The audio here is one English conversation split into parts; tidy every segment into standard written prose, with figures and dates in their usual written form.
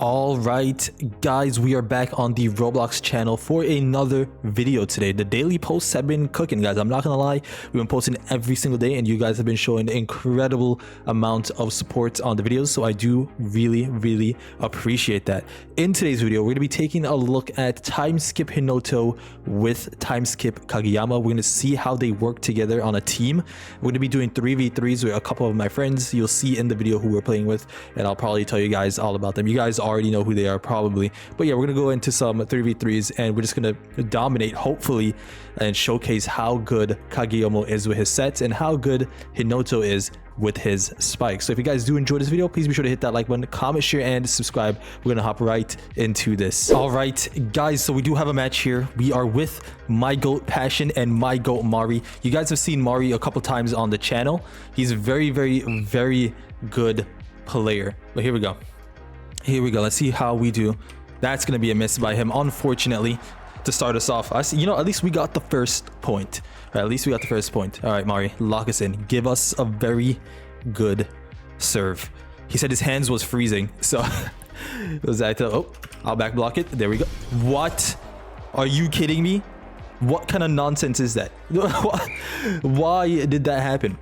All right, guys, we are back on the Roblox channel for another video today. The daily posts have been cooking, guys. I'm not gonna lie, we've been posting every single day and you guys have been showing an incredible amount of support on the videos, so I do really appreciate that. In today's video, we're gonna be taking a look at Timeskip Hinoto with Timeskip Kageyomo. We're gonna see how they work together on a team. We're gonna be doing 3v3s with a couple of my friends. You'll see in the video who we're playing with, and I'll probably tell you guys all about them. You guys already know who they are probably, but yeah, we're gonna go into some 3v3s and we're just gonna dominate, hopefully, and showcase how good Kageyomo is with his sets and how good Hinoto is with his spikes. So if you guys do enjoy this video, please be sure to hit that like button, comment, share, and subscribe. We're gonna hop right into this. All right, guys, so we do have a match here. We are with my goat Passion and my goat Mari. You guys have seen Mari a couple times on the channel. He's a very good player, but here we go. Let's see how we do. That's gonna be a miss by him, unfortunately, to start us off. I see, you know, at least we got the first point. All right, at least we got the first point. All right, Mari, lock us in. Give us a very good serve. He said his hands was freezing, so was that? Oh, I'll back block it. There we go. What? Are you kidding me? What kind of nonsense is that? Why did that happen?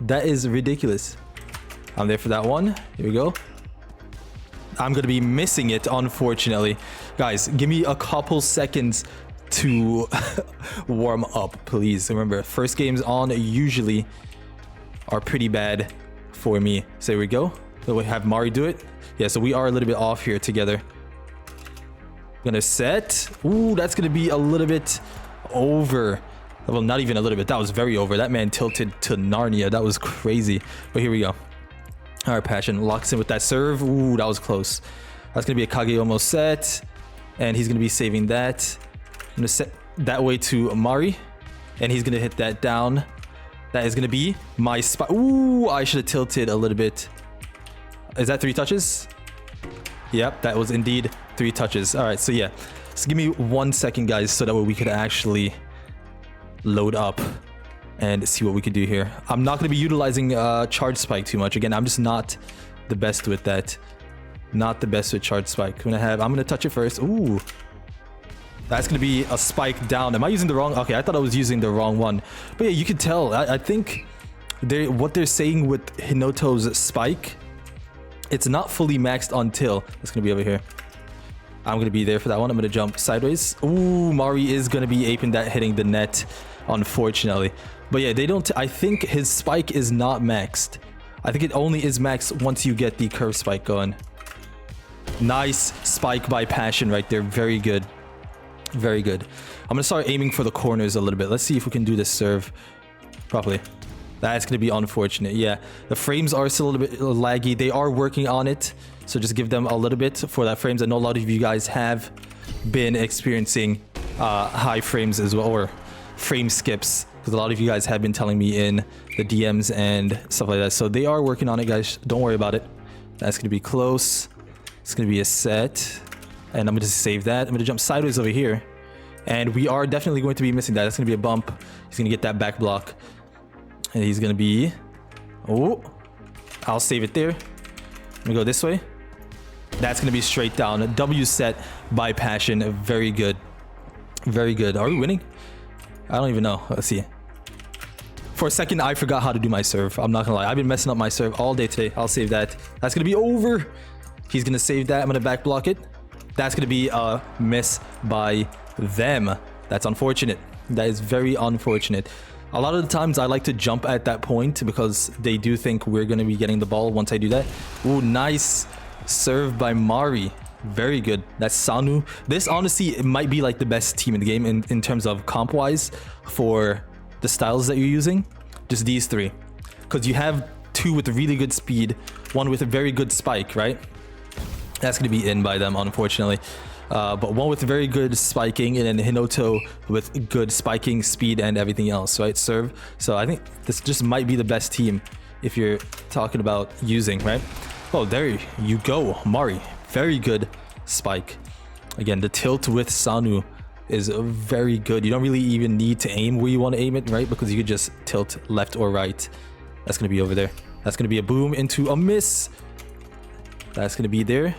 That is ridiculous. I'm there for that one. Here we go. I'm gonna be missing it, unfortunately. Guys, give me a couple seconds to warm up, please. Remember, first games on usually are pretty bad for me. So here we go. So we have Mari do it. Yeah, so we are a little bit off here together. Gonna set. Ooh, that's gonna be a little bit over. Well, not even a little bit. That was very over. That man tilted to Narnia. That was crazy. But here we go. All right, Passion locks in with that serve. Ooh, that was close. That's gonna be a Kageyomo set, and he's gonna be saving that. I'm gonna set that way to Mari, and he's gonna hit that down. That is gonna be my spot. Ooh, I should have tilted a little bit. Is that 3 touches? Yep, that was indeed 3 touches. All right, so yeah, so give me 1 second, guys, so that way we could actually load up and see what we could do here. I'm not going to be utilizing charge spike too much. Again, I'm just not the best with that. Not the best with charge spike. I'm going to touch it first. Ooh, that's going to be a spike down. Am I using the wrong? Okay, I thought I was using the wrong one. But yeah, you can tell. I think what they're saying with Hinoto's spike, it's not fully maxed until it's going to be over here. I'm going to be there for that one. I'm going to jump sideways. Ooh, Mari is going to be aping that, hitting the net, unfortunately. But yeah, they don't. I think his spike is not maxed. I think it only is maxed once you get the curve spike going. Nice spike by Passion right there. Very good. Very good. I'm going to start aiming for the corners a little bit. Let's see if we can do this serve properly. That's going to be unfortunate. Yeah, the frames are still a little bit laggy. They are working on it, so just give them a little bit for that frames. I know a lot of you guys have been experiencing high frames as well, or frame skips, because a lot of you guys have been telling me in the DMs and stuff like that. So they are working on it, guys. Don't worry about it. That's going to be close. It's going to be a set, and I'm going to save that. I'm going to jump sideways over here, and we are definitely going to be missing that. That's going to be a bump. He's going to get that back block. And he's gonna be, oh, I'll save it there. Let me go this way. That's gonna be straight down. A W set by Passion. Very good. Very good. Are we winning? I don't even know. Let's see. For a second, I forgot how to do my serve. I'm not gonna lie. I've been messing up my serve all day today. I'll save that. That's gonna be over. He's gonna save that. I'm gonna back block it. That's gonna be a miss by them. That's unfortunate. That is very unfortunate. A lot of the times I like to jump at that point because they do think we're going to be getting the ball once I do that. Ooh, nice serve by Mari. Very good. That's Sanu. This honestly, it might be like the best team in the game in terms of comp wise for the styles that you're using. Just these 3. Because you have 2 with really good speed, 1 with a very good spike, right? That's going to be in by them, unfortunately. But 1 with very good spiking, and then Hinoto with good spiking, speed, and everything else, right? Serve. So I think this just might be the best team if you're talking about using, right? Oh, there you go, Mari. Very good spike. Again, the tilt with Sanu is very good. You don't really even need to aim where you want to aim it, right? Because you could just tilt left or right. That's going to be over there. That's going to be a boom into a miss. That's gonna be there.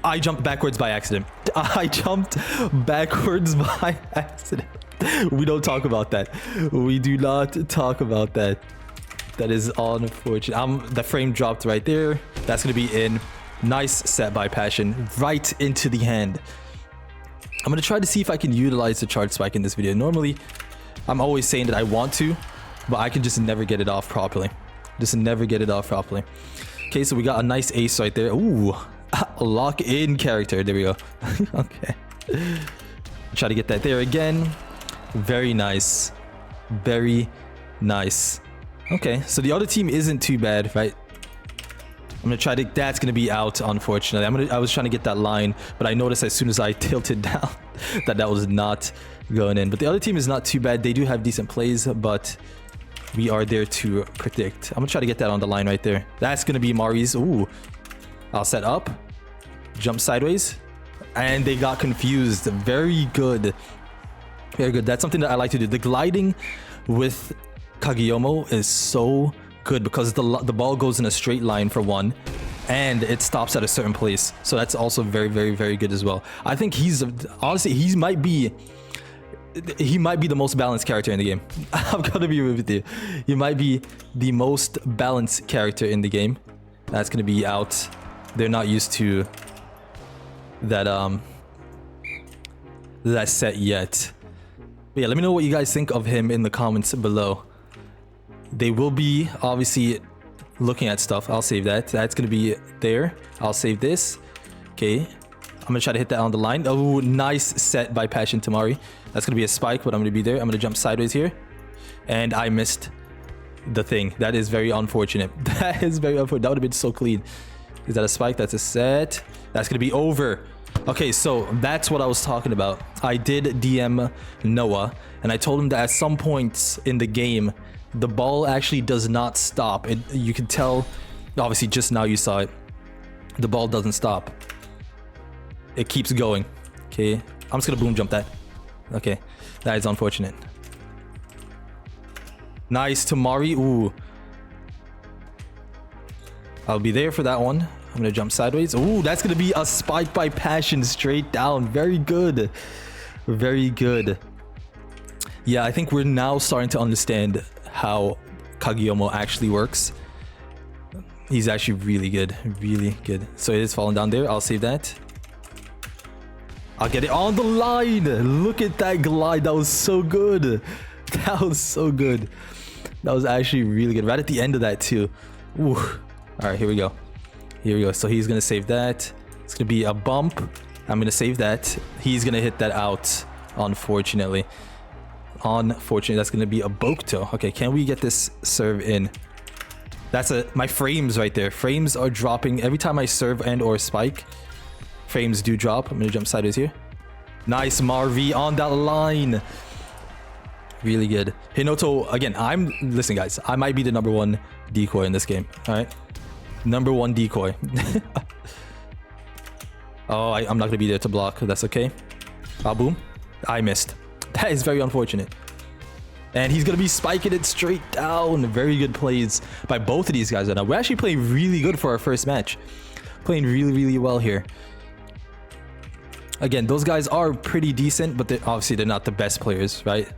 I jumped backwards by accident. I jumped backwards by accident. We don't talk about that. We do not talk about that. That is unfortunate. The frame dropped right there. That's gonna be in. Nice set by Passion. Right into the hand. I'm gonna try to see if I can utilize the charge spike in this video. Normally, I'm always saying that I want to, but I can just never get it off properly. Just never get it off properly. Okay, so we got a nice ace right there. Ooh, a lock-in character. There we go. Okay. Try to get that there again. Very nice. Very nice. Okay, so the other team isn't too bad, right? I'm gonna try to. That's gonna be out, unfortunately. I was trying to get that line, but I noticed as soon as I tilted down that was not going in. But the other team is not too bad. They do have decent plays, but we are there to predict. I'm gonna try to get that on the line right there. That's gonna be Mari's. Ooh, I'll set up, jump sideways, and they got confused. Very good, very good. That's something that I like to do. The gliding with Kageyomo is so good because the ball goes in a straight line for one, and it stops at a certain place. So that's also very, very, very good as well. I think honestly, he might be the most balanced character in the game. I'm gonna be with you. He might be the most balanced character in the game. That's gonna be out. They're not used to that that set yet. But yeah, let me know what you guys think of him in the comments below. They will be obviously looking at stuff. I'll save that. That's gonna be there. I'll save this. Okay, I'm gonna try to hit that on the line. Oh, nice set by Passion Tamari. That's gonna be a spike, but I'm gonna be there. I'm gonna jump sideways here, and I missed the thing. That is very unfortunate. That is very unfortunate. That would have been so clean. Is that a spike? That's a set. That's gonna be over. Okay, so that's what I was talking about. I did DM Noah, and I told him that at some points in the game, the ball actually does not stop. You can tell, obviously just now you saw it. The ball doesn't stop. It keeps going. Okay, I'm just gonna boom jump that. Okay, that is unfortunate. Nice Tamari. Ooh. I'll be there for that one. I'm gonna jump sideways. Ooh, that's gonna be a spike by Passion straight down. Very good. Very good. Yeah, I think we're now starting to understand how Kageyomo actually works. He's actually really good. Really good. So it is falling down there. I'll save that. I'll get it on the line. Look at that glide. That was so good. That was so good. That was actually really good. Right at the end of that too. Ooh. All right, here we go. Here we go. So he's going to save that. It's going to be a bump. I'm going to save that. He's going to hit that out, unfortunately. Unfortunately, that's going to be a Bokto. Okay, can we get this serve in? That's my frames right there. Frames are dropping every time I serve and or spike. Frames do drop. I'm going to jump sideways here. Nice Marvi on that line. Really good. Hinoto, again, listen guys, I might be the #1 decoy in this game. All right. #1 decoy. Oh, I'm not going to be there to block. That's okay. Ah, boom. I missed. That is very unfortunate. And he's going to be spiking it straight down. Very good plays by both of these guys right now. We're actually playing really good for our first match. Playing really, really well here. Again, those guys are pretty decent, but obviously they're not the best players, right?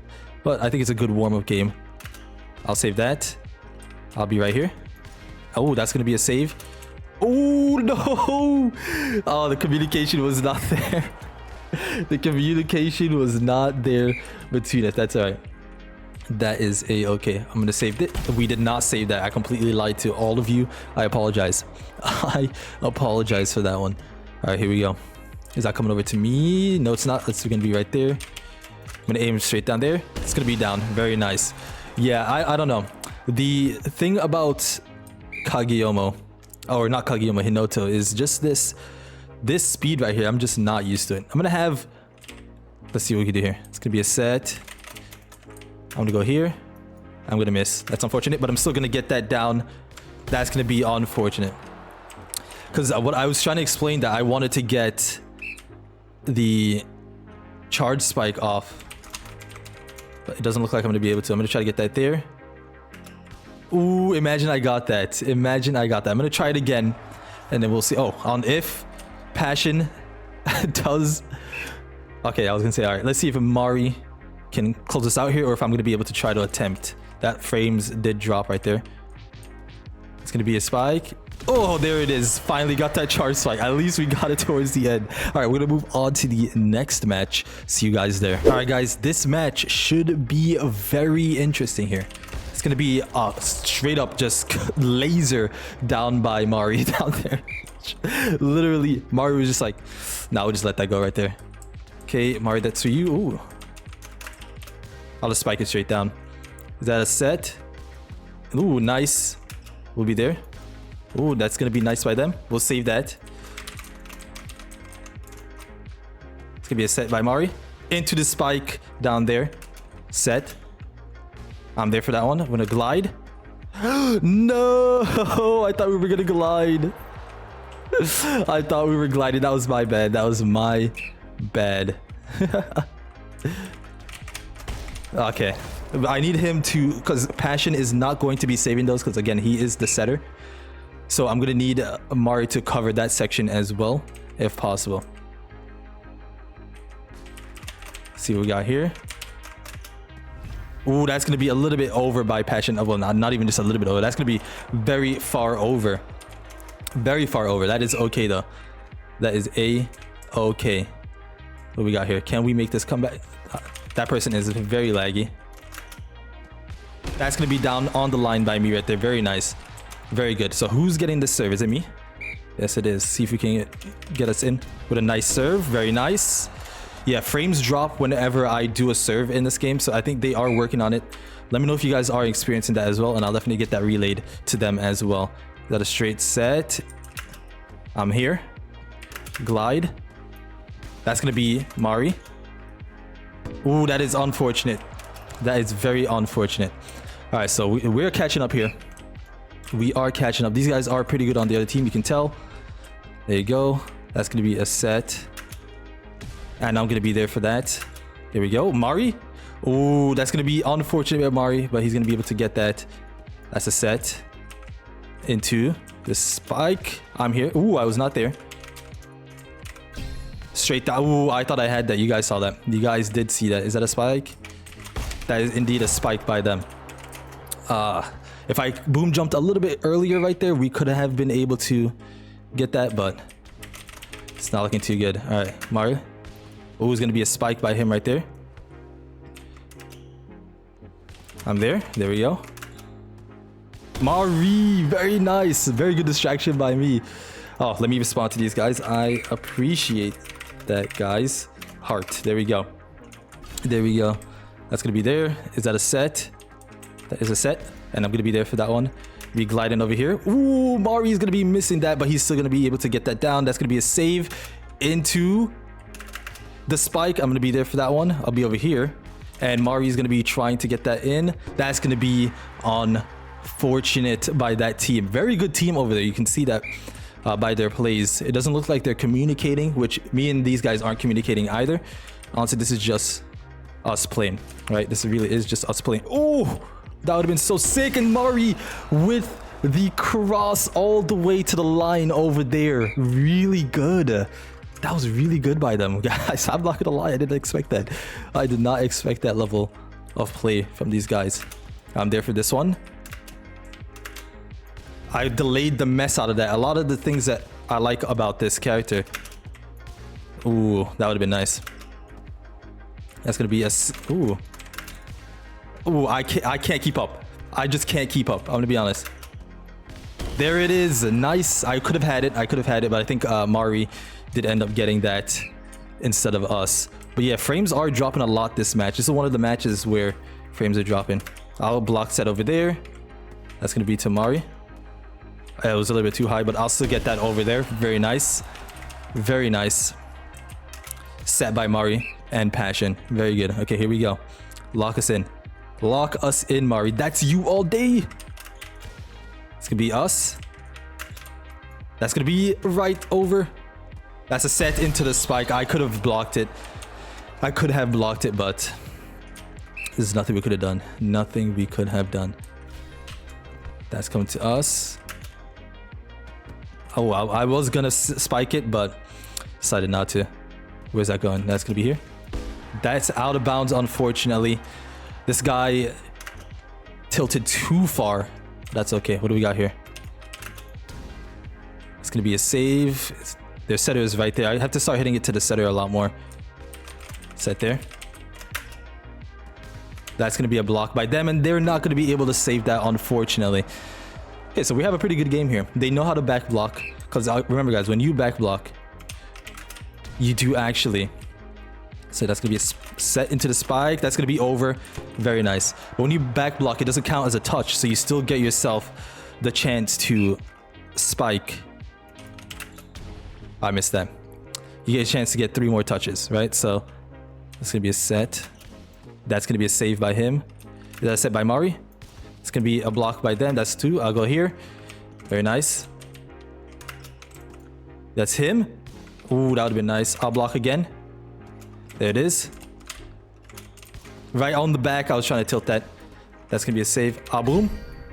But I think it's a good warm-up game. I'll save that. I'll be right here. Oh, that's going to be a save. Oh, no. Oh, the communication was not there. The communication was not there between us. That's all right. That is okay. I'm going to save it. We did not save that. I completely lied to all of you. I apologize. I apologize for that one. All right, here we go. Is that coming over to me? No, it's not. It's going to be right there. I'm going to aim straight down there. It's going to be down. Very nice. Yeah, I don't know. The thing about Kageyomo, or not Kageyomo, Hinoto, is just this speed right here. I'm just not used to it. I'm going to have... Let's see what we can do here. It's going to be a set. I'm going to go here. I'm going to miss. That's unfortunate, but I'm still going to get that down. That's going to be unfortunate. Because what I was trying to explain, that I wanted to get the charge spike off. But it doesn't look like I'm going to be able to. I'm going to try to get that there. Ooh, imagine I got that. Imagine I got that. I'm going to try it again. And then we'll see. Oh, on if Passion does. Okay, I was gonna say, all right, let's see if Mari can close us out here, or if I'm gonna be able to try to attempt. That frames did drop right there. It's gonna be a spike. Oh, there it is. Finally got that charge spike. At least we got it towards the end. All right, we're gonna move on to the next match. See you guys there. All right, guys, this match should be very interesting here. It's gonna be straight up just laser down by Mari down there. Literally, Mari was just like, nah, we'll just let that go right there. Okay, Mari, that's for you. Ooh. I'll just spike it straight down. Is that a set? Ooh, nice. We'll be there. Ooh, that's gonna be nice by them. We'll save that. It's gonna be a set by Mari. Into the spike down there. Set. I'm there for that one. I'm gonna glide. No! I thought we were gonna glide. I thought we were gliding. That was my bad. That was my bad. Okay. I need him to, because Passion is not going to be saving those, because again, he is the setter. So I'm gonna need Mari to cover that section as well, if possible. See what we got here. Ooh, that's gonna be a little bit over by Passion. Well, not even just a little bit over. That's gonna be very far over. Very far over. That is okay though. That is okay. What we got here? Can we make this comeback? That person is very laggy. That's gonna be down on the line by me right there. Very nice. Very good. So who's getting this serve? Is it me? Yes, it is. See if we can get us in with a nice serve. Very nice. Yeah, frames drop whenever I do a serve in this game, so I think they are working on it. Let me know if you guys are experiencing that as well, and I'll definitely get that relayed to them as well. Is that a straight set? I'm here. Glide. That's gonna be Mari. Ooh, that is unfortunate. That is very unfortunate. All right, so we're catching up here. We are catching up. These guys are pretty good on the other team, you can tell. There you go. That's gonna be a set. And I'm gonna be there for that. Here we go. Mari. Ooh, that's gonna be unfortunate with Mari, but he's gonna be able to get that. That's a set. Into the spike. I'm here. Ooh, I was not there. Straight down. Ooh, I thought I had that. You guys saw that. You guys did see that. Is that a spike? That is indeed a spike by them. If I boom jumped a little bit earlier right there, we could have been able to get that, but it's not looking too good. All right, Mari. Oh, it's gonna be a spike by him right there. I'm there. There we go. Mari, very nice. Very good distraction by me. Oh, let me respond to these guys. I appreciate that, guys. Heart. There we go. There we go. That's gonna be there. Is that a set? That is a set. And I'm gonna be there for that one. Be gliding over here. Ooh, Mari's gonna be missing that, but he's still gonna be able to get that down. That's gonna be a save into the spike. I'm gonna be there for that one. I'll be over here. And Mari's gonna be trying to get that in. That's gonna be unfortunate by that team. Very good team over there. You can see that by their plays. It doesn't look like they're communicating, which me and these guys aren't communicating either. Honestly, this is just us playing, right? This really is just us playing. Oh, that would have been so sick. And Mari with the cross all the way to the line over there. Really good. That was really good by them, guys. I'm not gonna lie, I didn't expect that. I did not expect that level of play from these guys. I'm there for this one. I delayed the mess out of that. A lot of the things that I like about this character. Ooh, that would have been nice. That's gonna be a... Ooh. Ooh, I can't keep up. I just can't keep up. I'm gonna be honest. There it is. Nice. I could have had it. But I think Mari did end up getting that instead of us. But yeah, frames are dropping a lot this match. This is one of the matches where frames are dropping. I'll block set over there. That's gonna be to Mari. It was a little bit too high, but I'll still get that over there. Very nice. Very nice. Set by Mari and Passion. Very good. Okay, here we go. Lock us in. Lock us in, Mari. That's you all day. It's gonna be us. That's gonna be right over. That's a set into the spike. I could have blocked it. I could have blocked it, but there's nothing we could have done. Nothing we could have done. That's coming to us. Oh, I was gonna spike it, but decided not to. Where's that going? That's gonna be here. That's out of bounds, unfortunately. This guy tilted too far. That's okay. What do we got here? It's gonna be a save. Their setter is right there. I have to start hitting it to the setter a lot more. Set there. That's gonna be a block by them, and they're not gonna be able to save that, unfortunately. Okay, so we have a pretty good game here. They know how to back block. Because remember, guys, when you back block, you do actually. So that's gonna be a set into the spike. That's gonna be over. Very nice. But when you back block, it doesn't count as a touch, so you still get yourself the chance to spike. I missed that. You get a chance to get 3 more touches, right? So that's gonna be a set. That's gonna be a save by him. Is that a set by Mari? It's gonna be a block by them. That's 2. I'll go here. Very nice. That's him. Ooh, that would have been nice. I'll block again. There it is. Right on the back. I was trying to tilt that. That's gonna be a save. Ah, boom.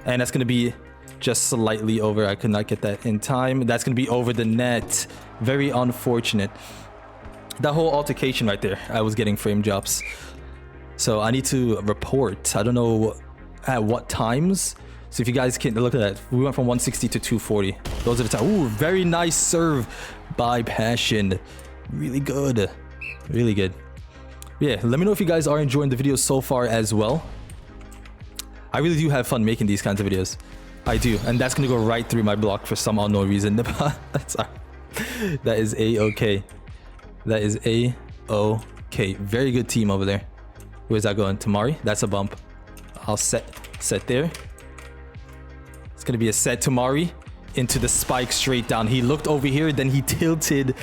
And that's gonna be just slightly over. I could not get that in time. That's gonna be over the net. Very unfortunate. That whole altercation right there, I was getting frame drops. So I need to report. I don't know at what times. So if you guys can look at that, we went from 160 to 240. Those are the times. Ooh, very nice serve by Passion. Really good. Really good. Yeah, let me know if you guys are enjoying the videos so far as well. I really do have fun making these kinds of videos. I do. And that's going to go right through my block for some unknown reason. That's that is A-okay. That is A-okay. Very good team over there. Where's that going? Tamari? That's a bump. I'll set there. It's going to be a set. Tamari into the spike straight down. He looked over here, then he tilted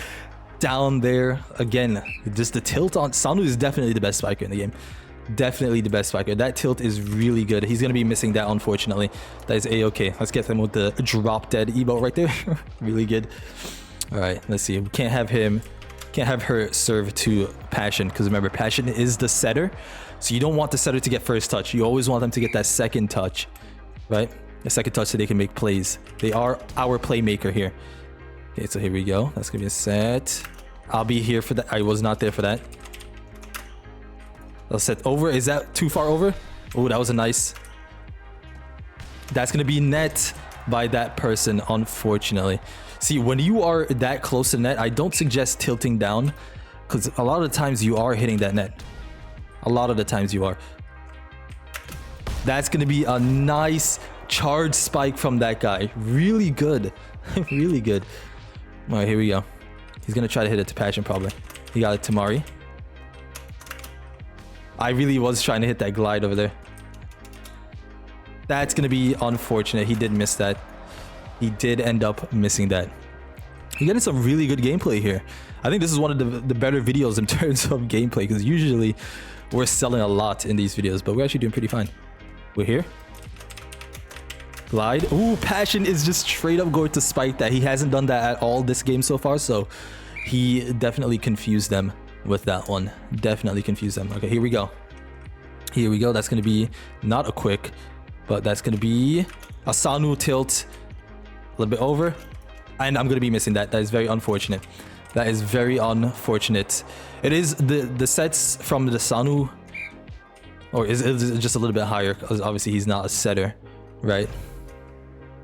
down there again. Just the tilt on Sanu is definitely the best spiker in the game. Definitely the best spiker. That tilt is really good. He's going to be missing that, unfortunately. That is A-okay. Let's get him with the drop dead emo right there. Really good. All right, let's see. We can't have her serve to Passion, because remember, Passion is the setter. So you don't want the setter to get first touch. You always want them to get that second touch, right? The second touch so they can make plays. They are our playmaker here. Okay, so here we go. That's gonna be a set. I'll be here for that. I was not there for that. I'll set over. Is that too far over? Oh, that was a nice. That's gonna be net by that person, unfortunately. See, when you are that close to net, I don't suggest tilting down, because a lot of the times you are hitting that net. A lot of the times you are. That's gonna be a nice charge spike from that guy. Really good. Really good. All right, here we go. He's gonna try to hit it to Passion, probably. He got it to Mari. I really was trying to hit that glide over there. That's gonna be unfortunate. He did miss that. He did end up missing that. You're getting some really good gameplay here. I think this is one of the better videos in terms of gameplay, because usually we're selling a lot in these videos, but we're actually doing pretty fine. We're here. Glide. Ooh, Passion is just straight up going to spike that. He hasn't done that at all this game so far, so he definitely confused them with that one. Definitely confused them. Okay, here we go. Here we go. That's going to be not a quick, but that's going to be a Sanu tilt. A little bit over. And I'm going to be missing that. That is very unfortunate. That is very unfortunate. It is the sets from the Sanu, or is it just a little bit higher, because obviously he's not a setter, right?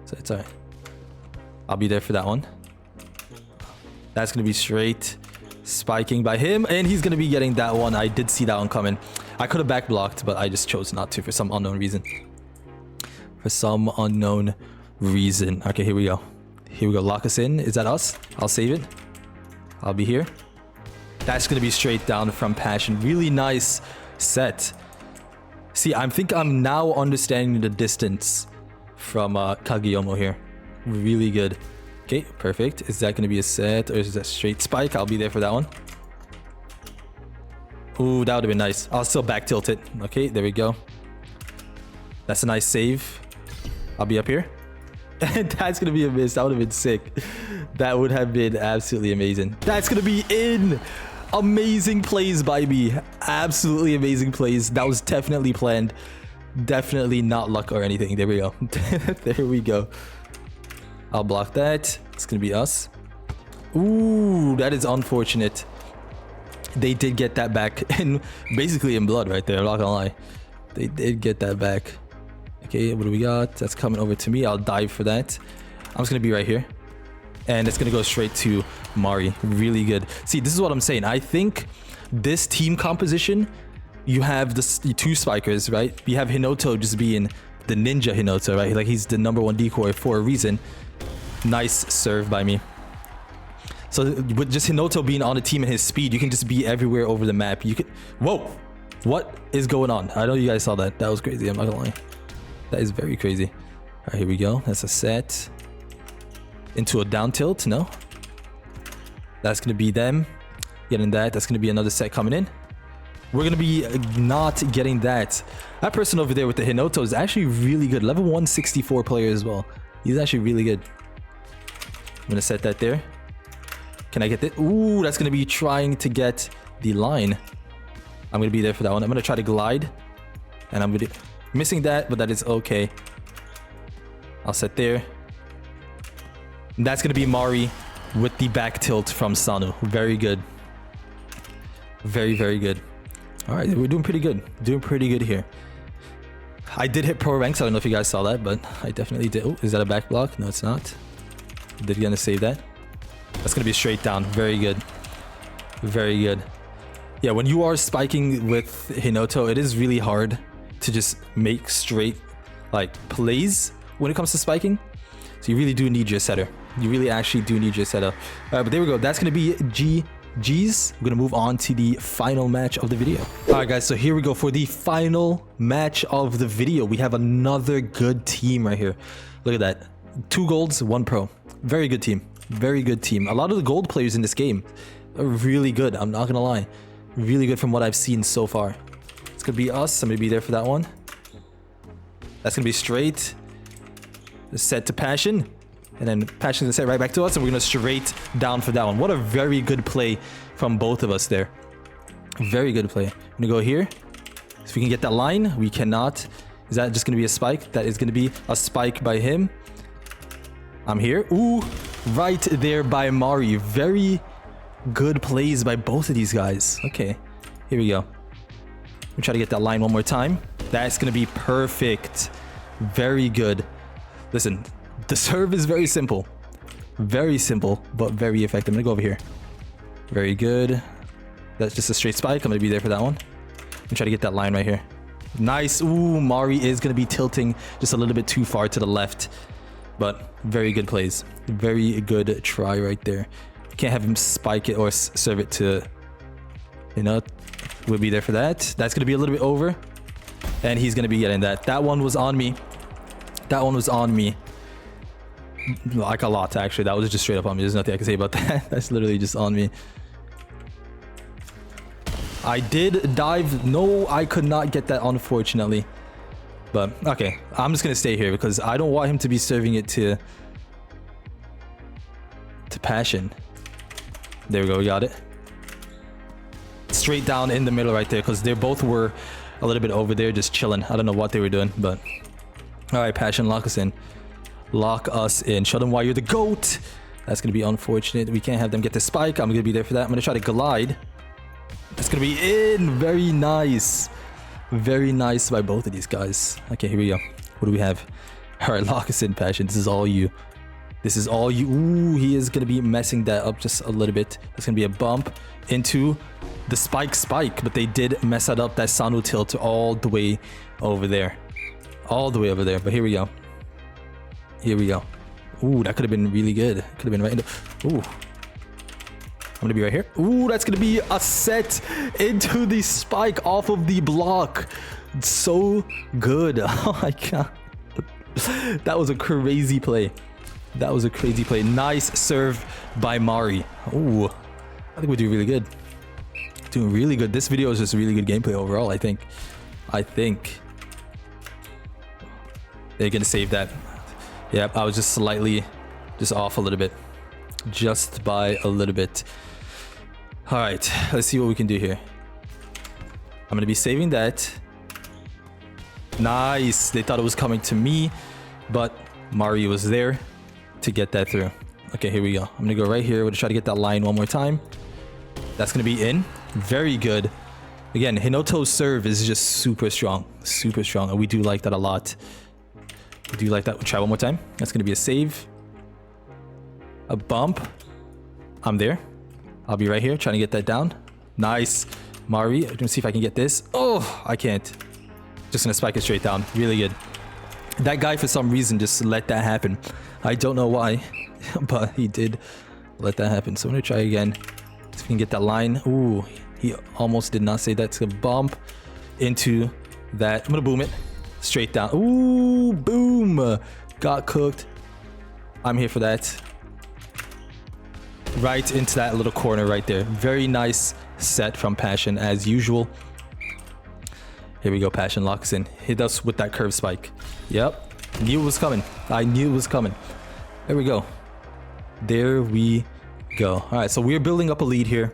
So it's all right. I'll be there for that one. That's going to be straight spiking by him, and he's going to be getting that one. I did see that one coming. I could have back blocked, but I just chose not to for some unknown reason. For some unknown reason. Okay, here we go. Here we go. Lock us in. Is that us? I'll save it. I'll be here. That's going to be straight down from Passion. Really nice set. See, I think I'm now understanding the distance from Kageyomo here. Really good. Okay, perfect. Is that going to be a set, or is that straight spike? I'll be there for that one. Ooh, that would have been nice. I'll still back tilt it. Okay, there we go. That's a nice save. I'll be up here. And that's going to be a miss. That would have been sick. That would have been absolutely amazing. That's going to be in. Amazing plays by me. Absolutely amazing plays. That was definitely planned. Definitely not luck or anything. There we go. There we go. I'll block that. It's gonna be us. Ooh, that is unfortunate. They did get that back in basically in blood right there. I'm not gonna lie. They did get that back. Okay, what do we got? That's coming over to me. I'll dive for that. I'm just gonna be right here. And it's gonna go straight to Mari. Really good. See, this is what I'm saying. I think this team composition, you have the two spikers, right? You have Hinoto just being the ninja Hinoto, right? Like he's the #1 decoy for a reason. Nice serve by me. So with just Hinoto being on the team and his speed, you can just be everywhere over the map. You could. Whoa, what is going on? I know you guys saw that. That was crazy. I'm not gonna lie. That is very crazy. All right, here we go. That's a set. Into a down tilt. No. That's gonna be them getting that. That's gonna be another set coming in. We're gonna be not getting that. That person over there with the Hinoto is actually really good. Level 164 player as well. He's actually really good. I'm gonna set that there. Can I get this? Ooh, that's gonna be trying to get the line. I'm gonna be there for that one. I'm gonna try to glide, and I'm gonna missing that, but that is okay. I'll set there. And that's gonna be Mari with the back tilt from Sanu. Very good. Very, very good. All right, we're doing pretty good. Doing pretty good here. I did hit pro ranks. I don't know if you guys saw that, but I definitely did. Oh, is that a back block? No, it's not. Did gonna save that. That's gonna be straight down. Very good. Very good. Yeah, when you are spiking with Hinoto, it is really hard to just make straight like plays when it comes to spiking. So you really do need your setter. You really actually do need your setter. But there we go. That's gonna be GG's. We're gonna move on to the final match of the video. All right, guys. So here we go for the final match of the video. We have another good team right here. Look at that. 2 golds, 1 pro. Very good team. Very good team. A lot of the gold players in this game are really good. I'm not gonna lie. Really good from what I've seen so far. It's gonna be us. I'm gonna be there for that one. That's gonna be straight. Set to Passion. And then Passion's gonna set right back to us, and we're gonna straight down for that one. What a very good play from both of us there. Very good play. I'm gonna go here. If we can get that line, we cannot. Is that just gonna be a spike? That is gonna be a spike by him. I'm here. Ooh, right there by Mari. Very good plays by both of these guys. Okay, here we go. We try to get that line one more time. That's gonna be perfect. Very good. Listen, the serve is very simple, but very effective. I'm gonna go over here. Very good. That's just a straight spike. I'm gonna be there for that one. I'm trying to get that line right here. Nice. Ooh, Mari is gonna be tilting just a little bit too far to the left, but very good plays. Very good try right there. Can't have him spike it or serve it to, you know, we'll be there for that. That's gonna be a little bit over, and he's gonna be getting that. That one was on me. That one was on me. Like a lot, actually. That was just straight up on me. There's nothing I can say about that. That's literally just on me. I did dive. No, I could not get that, unfortunately. But okay, I'm just gonna stay here because I don't want him to be serving it to Passion. There we go. We got it. Straight down in the middle right there, because they both were a little bit over there just chilling. I don't know what they were doing, but all right, Passion, lock us in. Lock us in. Show them why you're the GOAT. That's gonna be unfortunate. We can't have them get the spike. I'm gonna be there for that. I'm gonna try to glide. That's gonna be in. Very nice. Very nice by both of these guys. Okay, here we go. What do we have? All right, lock us in, Passion. This is all you. This is all you. Ooh, he is gonna be messing that up just a little bit. It's gonna be a bump into the spike, but they did mess that up. That Sanu tilt all the way over there. All the way over there. But here we go. Here we go. Ooh, that could have been really good. Could have been right in the... Ooh. I'm gonna be right here. Ooh, that's gonna be a set into the spike off of the block. So good. Oh my god. That was a crazy play. That was a crazy play. Nice serve by Mari. Ooh, I think we're doing really good. Doing really good. This video is just really good gameplay overall, I think. They're gonna save that. Yep, I was just slightly off a little bit. Just by a little bit. All right, let's see what we can do here. I'm gonna be saving that. Nice. They thought it was coming to me, but Mari was there to get that through. Okay, here we go. I'm gonna go right here. We're gonna try to get that line one more time. That's gonna be in. Very good. Again, Hinoto's serve is just super strong. Super strong. And we do like that a lot. We do like that. We'll try one more time. That's gonna be a save. A bump. I'm there. I'll be right here trying to get that down. Nice. Mari, let me see if I can get this. Oh, I can't. Just gonna spike it straight down. Really good. That guy, for some reason, just let that happen. I don't know why, but he did let that happen. So I'm gonna try again. See if we can get that line. Ooh, he almost did not say that. It's gonna bump into that. I'm gonna boom it straight down. Ooh, boom. Got cooked. I'm here for that. Right into that little corner right there. Very nice set from Passion as usual. Here we go. Passion locks in. Hit us with that curve spike. Yep. Knew it was coming. I knew it was coming. There we go. There we go. All right. So we're building up a lead here.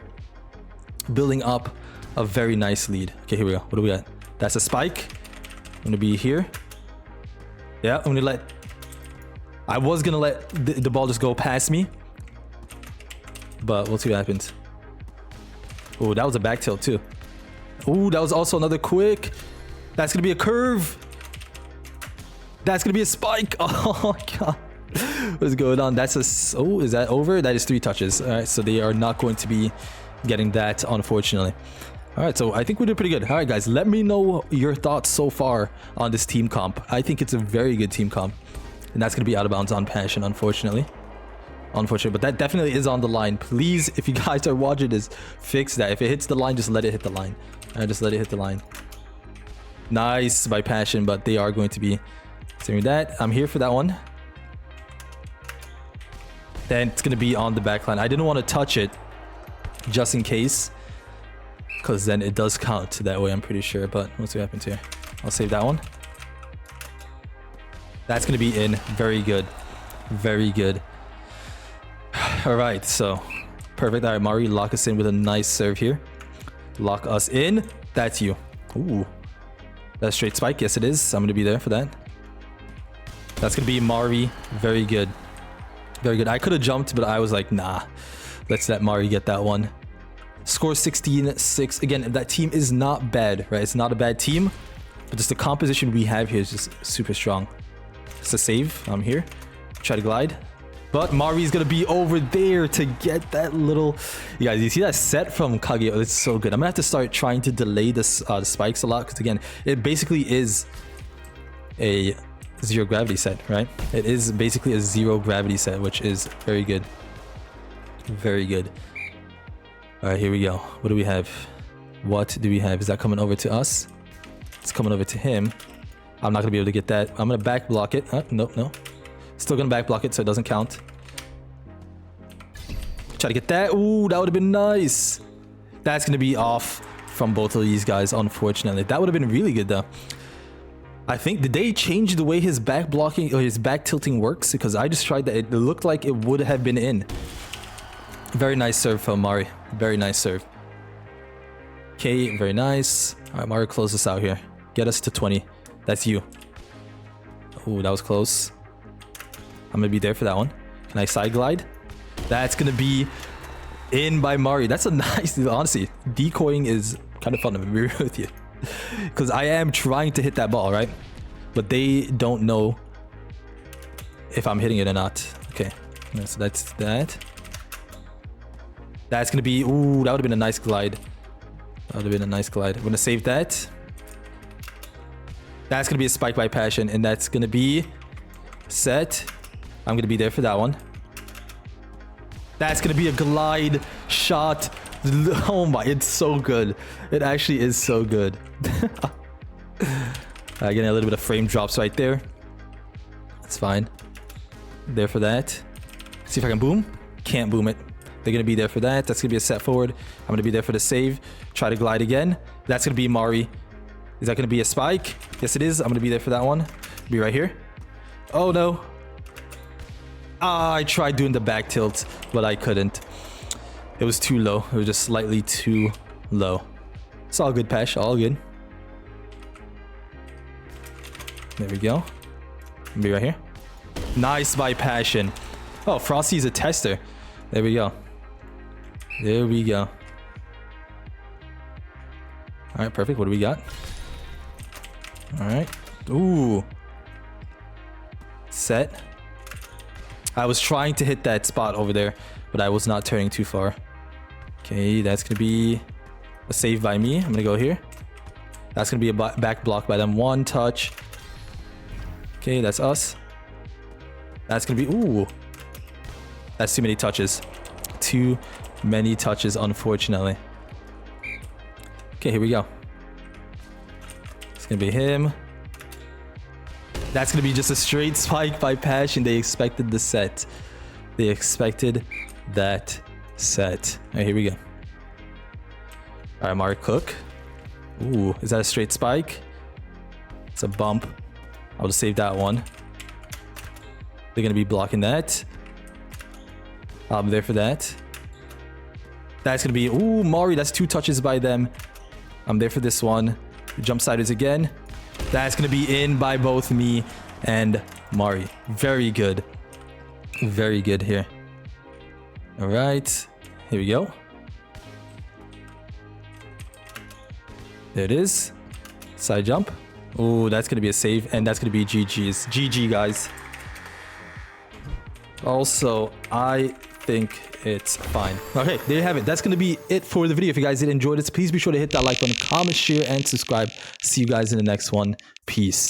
Building up a very nice lead. Okay, here we go. What do we got? That's a spike. I'm going to be here. Yeah. I'm going to let... I was going to let the ball just go past me. But we'll see what happens. Oh, that was a back tilt too. Oh, that was also another quick. That's gonna be a curve. That's gonna be a spike. Oh my god. What's going on? That's a... Oh, is that over? That is 3 touches. All right, so they are not going to be getting that, unfortunately. All right, so I think we did pretty good. All right, guys, let me know your thoughts so far on this team comp. I think it's a very good team comp. And that's gonna be out of bounds on Passion, unfortunately. Unfortunate, but that definitely is on the line. Please, if you guys are watching this, fix that. If it hits the line, just let it hit the line. Just let it hit the line. Nice by Passion, but they are going to be saving that. I'm here for that one. Then it's going to be on the back line. I didn't want to touch it just in case, because then it does count that way, I'm pretty sure. But let's see what happens here. I'll save that one. That's going to be in. Very good. Very good. All right, so perfect. All right, Mari, lock us in with a nice serve here. Lock us in. That's you. Ooh, that's straight spike. Yes, it is. I'm gonna be there for that. That's gonna be Mari. Very good. Very good. I could have jumped, but I was like, nah. Let's let Mari get that one. Score 16-6. Again, that team is not bad, right? It's not a bad team, but just the composition we have here is just super strong. It's a save. I'm here. Try to glide. But Mari's gonna be over there to get that little... You guys, you see that set from Kageyomo? It's so good. I'm gonna have to start trying to delay the spikes a lot, because again, it basically is a zero gravity set, right? It is basically a zero gravity set, which is very good. Very good. All right, here we go. What do we have? What do we have? Is that coming over to us? It's coming over to him. I'm not gonna be able to get that. I'm gonna back block it. Nope, no. Still gonna back block it so it doesn't count. Try to get that. Ooh, that would have been nice. That's gonna be off from both of these guys, unfortunately. That would have been really good though. I think, did they change the way his back blocking or his back tilting works? Because I just tried that. It looked like it would have been in. Very nice serve from Mari. Very nice serve. Okay, very nice. All right, Mari, close this out here. Get us to 20. That's you. Ooh, that was close. I'm gonna be there for that one. Can I side glide? That's gonna be in by Mari. That's a nice... Honestly, decoying is kind of fun to be real with you. Because I am trying to hit that ball, right? But they don't know if I'm hitting it or not. Okay, so that's that. That's gonna be... Ooh, that would have been a nice glide. That would have been a nice glide. I'm gonna save that. That's gonna be a spike by Passion, and that's gonna be set. I'm gonna be there for that one. That's gonna be a glide shot. Oh my, it's so good. It actually is so good. Getting a little bit of frame drops right there. That's fine. There for that. See if I can boom. Can't boom it. They're gonna be there for that. That's gonna be a set forward. I'm gonna be there for the save. Try to glide again. That's gonna be Mari. Is that gonna be a spike? Yes, it is. I'm gonna be there for that one. Be right here. Oh no. I tried doing the back tilt, but I couldn't. It was too low. It was just slightly too low. It's all good, Pash. All good. There we go. Be right here. Nice by Passion. Oh, Frosty's a tester. There we go. There we go. All right, perfect. What do we got? All right. Ooh. Set. I was trying to hit that spot over there, but I was not turning too far. Okay, that's going to be a save by me. I'm going to go here. That's going to be a back block by them. One touch. Okay, that's us. That's going to be... Ooh. That's too many touches. Too many touches, unfortunately. Okay, here we go. It's going to be him. That's going to be just a straight spike by Passion. They expected the set. They expected that set. All right, here we go. All right, Mark Cook. Ooh, is that a straight spike? It's a bump. I'll just save that one. They're going to be blocking that. I'm there for that. That's going to be... Ooh, Mari, that's 2 touches by them. I'm there for this one. Jump siders again. That's going to be in by both me and Mari. Very good. Very good here. All right. Here we go. There it is. Side jump. Ooh, that's going to be a save. And that's going to be GG's. GG, guys. Also, I think it's fine. Okay, there you have it. That's going to be it for the video. If you guys did enjoy this, please be sure to hit that like button, comment, share, and subscribe. See you guys in the next one. Peace.